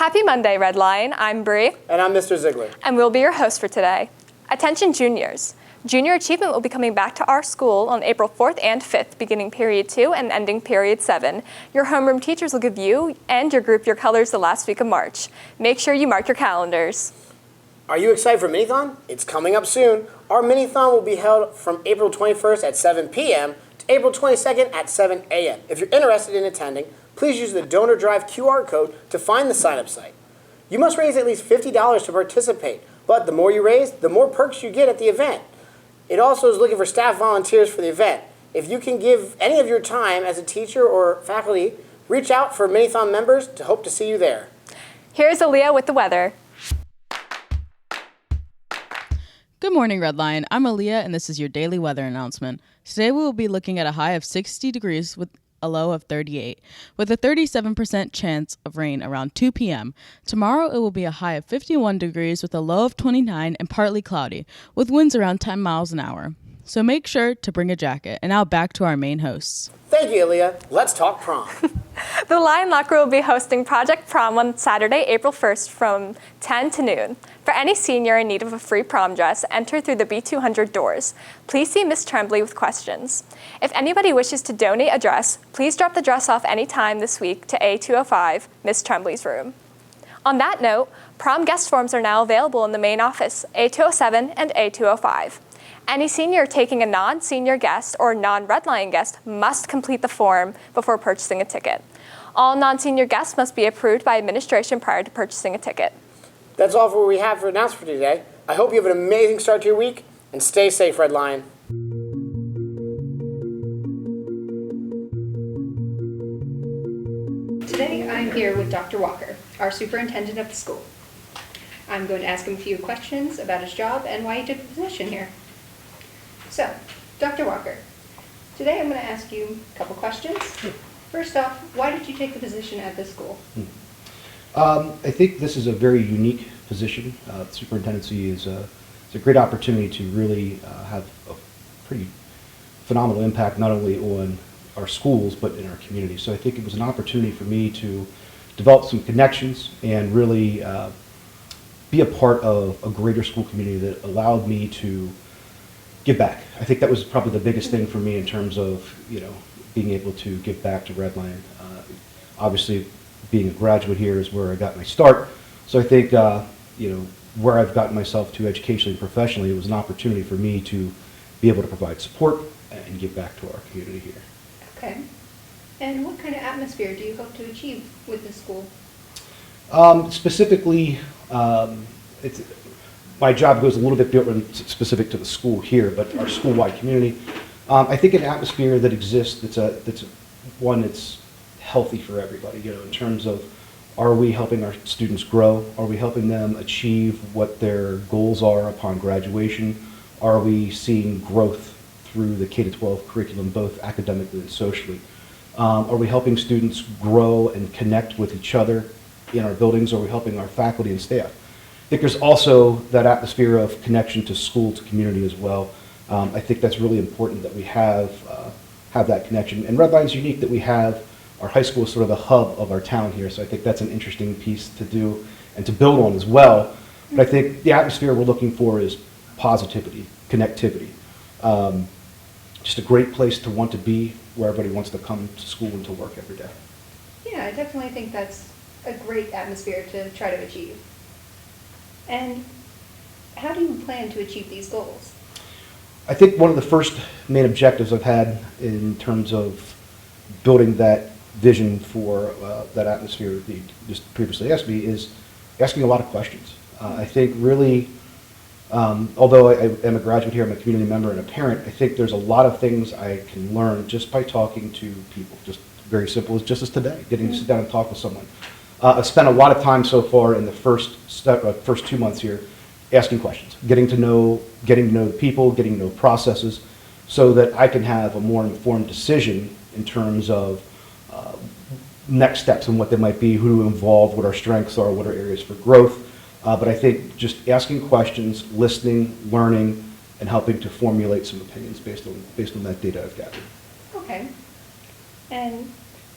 Happy Monday, Red Lion. I'm Bree. And I'm Mr. Ziegler. And we'll be your hosts for today. Attention juniors. Junior achievement will be coming back to our school on April 4th and 5th, beginning period 2 and ending period 7. Your homeroom teachers will give you and your group your colors the last week of March. Make sure you mark your calendars. Are you excited for Minithon? It's coming up soon. Our Minithon will be held from April 21st at 7 p.m. to April 22nd at 7 a.m. If you're interested in attending, please use the Donor Drive QR code to find the sign-up site. You must raise at least $50 to participate, but the more you raise, the more perks you get at the event. It also is looking for staff volunteers for the event. If you can give any of your time as a teacher or faculty, reach out for Minithon members to hope to see you there. Here's Aaliyah with the weather. Good morning, Red Lion. I'm Aaliyah, and this is your daily weather announcement. Today we will be looking at a high of 60 degrees with a low of 38, with a 37% chance of rain around 2 p.m. Tomorrow it will be a high of 51 degrees with a low of 29 and partly cloudy, with winds around 10 miles an hour. So make sure to bring a jacket. And now back to our main hosts. Thank you, Aaliyah. Let's talk prom. The Lion Locker will be hosting Project Prom on Saturday, April 1st from 10 to noon. For any senior in need of a free prom dress, enter through the B200 doors. Please see Ms. Tremblay with questions. If anybody wishes to donate a dress, please drop the dress off any time this week to A205, Ms. Tremblay's room. On that note, prom guest forms are now available in the main office, A207 and A205. Any senior taking a non-senior guest or non-Red Lion guest must complete the form before purchasing a ticket. All non-senior guests must be approved by administration prior to purchasing a ticket. That's all for what we have for announcements for today. I hope you have an amazing start to your week, and stay safe, Red Lion. Today I'm here with Dr. Walker, our superintendent of the school. I'm going to ask him a few questions about his job and why he took the position here. So, Dr. Walker, today I'm going to ask you a couple questions. First off, why did you take the position at this school? I think this is a very unique position. Superintendency is a great opportunity to really have a pretty phenomenal impact not only on our schools but in our community. So I think it was an opportunity for me to develop some connections and really be a part of a greater school community that allowed me to give back. I think that was probably the biggest thing for me in terms of being able to give back to Red Lion. Obviously, being a graduate here is where I got my start. So I think where I've gotten myself to educationally and professionally, it was an opportunity for me to be able to provide support and give back to our community here. Okay. And what kind of atmosphere do you hope to achieve with this school? Specifically, my job goes a little bit different specific to the school here, but our school-wide community. I think an atmosphere that exists that's one that's healthy for everybody, in terms of, are we helping our students grow? Are we helping them achieve what their goals are upon graduation? Are we seeing growth through the K-12 curriculum, both academically and socially? Are we helping students grow and connect with each other in our buildings? Are we helping our faculty and staff? I think there's also that atmosphere of connection to school, to community as well. I think that's really important that we have that connection. And Red Lion's unique that we have our high school is sort of the hub of our town here, so I think that's an interesting piece to do and to build on as well. But I think the atmosphere we're looking for is positivity, connectivity. Just a great place to want to be, where everybody wants to come to school and to work every day. Yeah, I definitely think that's a great atmosphere to try to achieve. And how do you plan to achieve these goals? I think one of the first main objectives I've had in terms of building that vision for that atmosphere that you just previously asked me is asking a lot of questions. I think really, although I am a graduate here, I'm a community member and a parent, I think there's a lot of things I can learn just by talking to people, just very simple, just as today, getting to sit down and talk with someone. I've spent a lot of time so far in the first 2 months here asking questions, getting to know the people, getting to know processes, so that I can have a more informed decision in terms of next steps and what they might be, who to involve, what our strengths are, what our areas for growth. But I think just asking questions, listening, learning, and helping to formulate some opinions based on that data I've gathered. Okay. And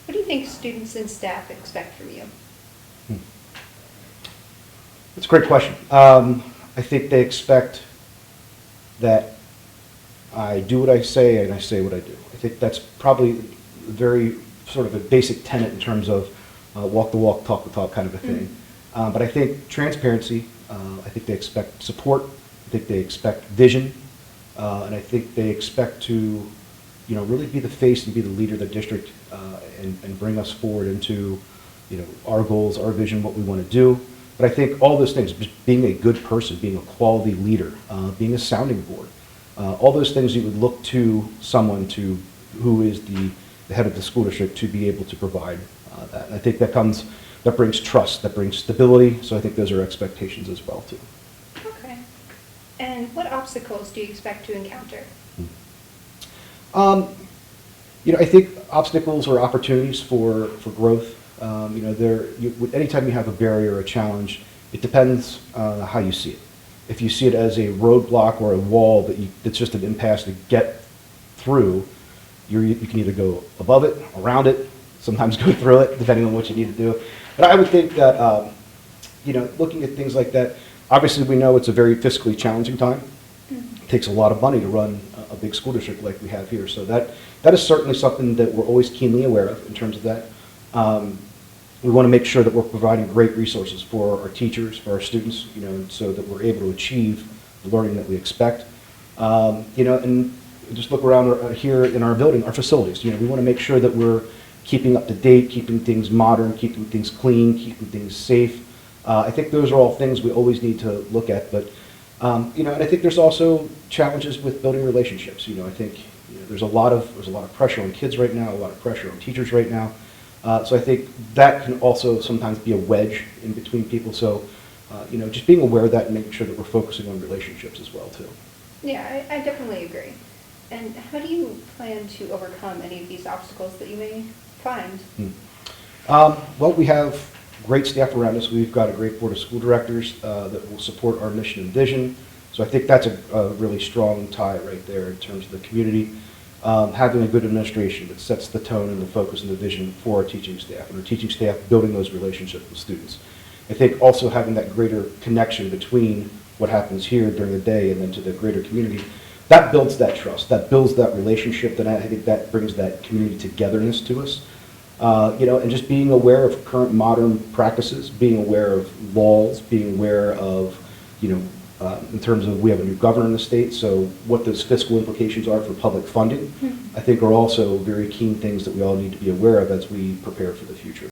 what do you think students and staff expect from you? That's a great question. I think they expect that I do what I say and I say what I do. I think that's probably very sort of a basic tenet in terms of walk the walk, talk the talk kind of a thing. But I think transparency, I think they expect support, I think they expect vision, and I think they expect to, really be the face and be the leader of the district and bring us forward into, our goals, our vision, what we want to do. But I think all those things, being a good person, being a quality leader, being a sounding board, all those things you would look to someone who is the head of the school district to be able to provide that. And I think that brings trust, that brings stability, so I think those are expectations as well too. Okay. And what obstacles do you expect to encounter? I think obstacles are opportunities for growth. Anytime you have a barrier or a challenge, it depends how you see it. If you see it as a roadblock or a wall that's just an impasse to get through, you can either go above it, around it, sometimes go through it, depending on what you need to do. But I would think that, looking at things like that, obviously we know it's a very fiscally challenging time. It takes a lot of money to run a big school district like we have here. So that is certainly something that we're always keenly aware of in terms of that. We want to make sure that we're providing great resources for our teachers, for our students, so that we're able to achieve the learning that we expect. And just look around here in our building, our facilities. We want to make sure that we're keeping up to date, keeping things modern, keeping things clean, keeping things safe. I think those are all things we always need to look at. But and I think there's also challenges with building relationships. I think there's a lot of pressure on kids right now, a lot of pressure on teachers right now. So I think that can also sometimes be a wedge in between people. So, just being aware of that and making sure that we're focusing on relationships as well, too. Yeah, I definitely agree. And how do you plan to overcome any of these obstacles that you may find? Well, we have great staff around us. We've got a great board of school directors that will support our mission and vision. So I think that's a really strong tie right there in terms of the community. Having a good administration that sets the tone and the focus and the vision for our teaching staff, and our teaching staff building those relationships with students. I think also having that greater connection between what happens here during the day and then to the greater community, that builds that trust, that builds that relationship, that I think that brings that community togetherness to us. And just being aware of current modern practices, being aware of laws, being aware of, in terms of we have a new governor in the state, so what those fiscal implications are for public funding, I think are also very keen things that we all need to be aware of as we prepare for the future.